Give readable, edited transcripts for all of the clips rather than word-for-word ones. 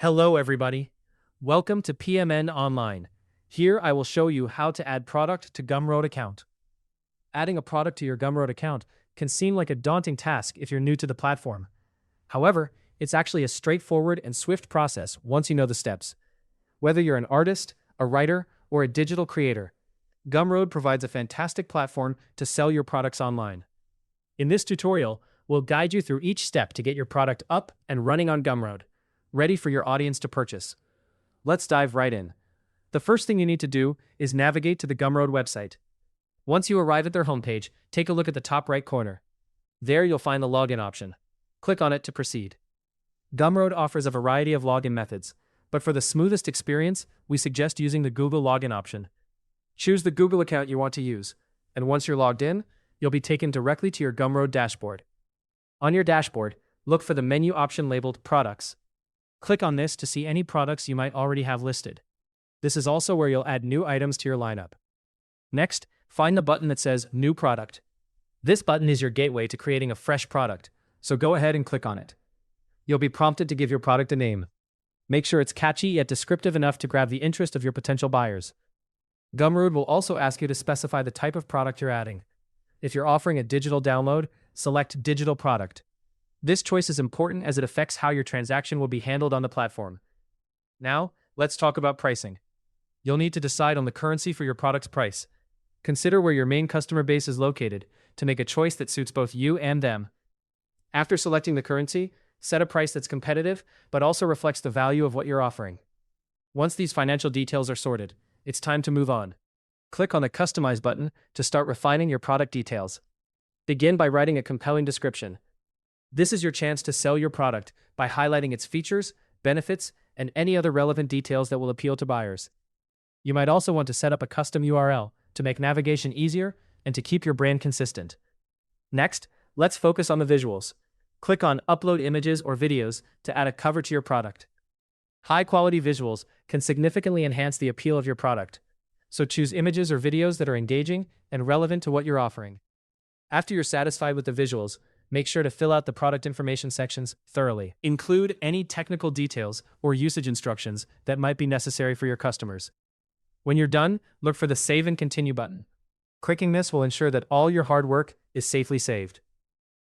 Hello everybody. Welcome to PMN Online. Here I will show you how to add product to Gumroad account. Adding a product to your Gumroad account can seem like a daunting task if you're new to the platform. However, it's actually a straightforward and swift process once you know the steps. Whether you're an artist, a writer, or a digital creator, Gumroad provides a fantastic platform to sell your products online. In this tutorial, we'll guide you through each step to get your product up and running on Gumroad, ready for your audience to purchase. Let's dive right in. The first thing you need to do is navigate to the Gumroad website. Once you arrive at their homepage, take a look at the top right corner. There you'll find the login option. Click on it to proceed. Gumroad offers a variety of login methods, but for the smoothest experience, we suggest using the Google login option. Choose the Google account you want to use, and once you're logged in, you'll be taken directly to your Gumroad dashboard. On your dashboard, look for the menu option labeled Products. Click on this to see any products you might already have listed. This is also where you'll add new items to your lineup. Next, find the button that says New Product. This button is your gateway to creating a fresh product, so go ahead and click on it. You'll be prompted to give your product a name. Make sure it's catchy yet descriptive enough to grab the interest of your potential buyers. Gumroad will also ask you to specify the type of product you're adding. If you're offering a digital download, select Digital Product. This choice is important as it affects how your transaction will be handled on the platform. Now, let's talk about pricing. You'll need to decide on the currency for your product's price. Consider where your main customer base is located to make a choice that suits both you and them. After selecting the currency, set a price that's competitive but also reflects the value of what you're offering. Once these financial details are sorted, it's time to move on. Click on the Customize button to start refining your product details. Begin by writing a compelling description. This is your chance to sell your product by highlighting its features, benefits, and any other relevant details that will appeal to buyers. You might also want to set up a custom URL to make navigation easier and to keep your brand consistent. Next, let's focus on the visuals. Click on Upload Images or Videos to add a cover to your product. High-quality visuals can significantly enhance the appeal of your product, so choose images or videos that are engaging and relevant to what you're offering. After you're satisfied with the visuals, make sure to fill out the product information sections thoroughly. Include any technical details or usage instructions that might be necessary for your customers. When you're done, look for the Save and Continue button. Clicking this will ensure that all your hard work is safely saved.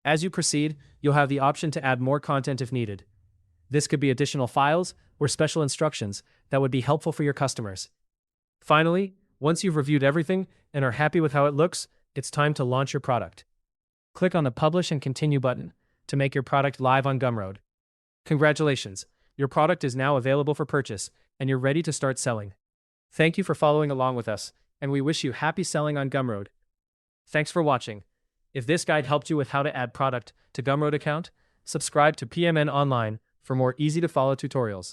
As you proceed, you'll have the option to add more content if needed. This could be additional files or special instructions that would be helpful for your customers. Finally, once you've reviewed everything and are happy with how it looks, it's time to launch your product. Click on the Publish and Continue button to make your product live on Gumroad. Congratulations, your product is now available for purchase and you're ready to start selling. Thank you for following along with us, and we wish you happy selling on Gumroad. Thanks for watching. If this guide helped you with how to add product to Gumroad account, subscribe to PMN Online for more easy-to-follow tutorials.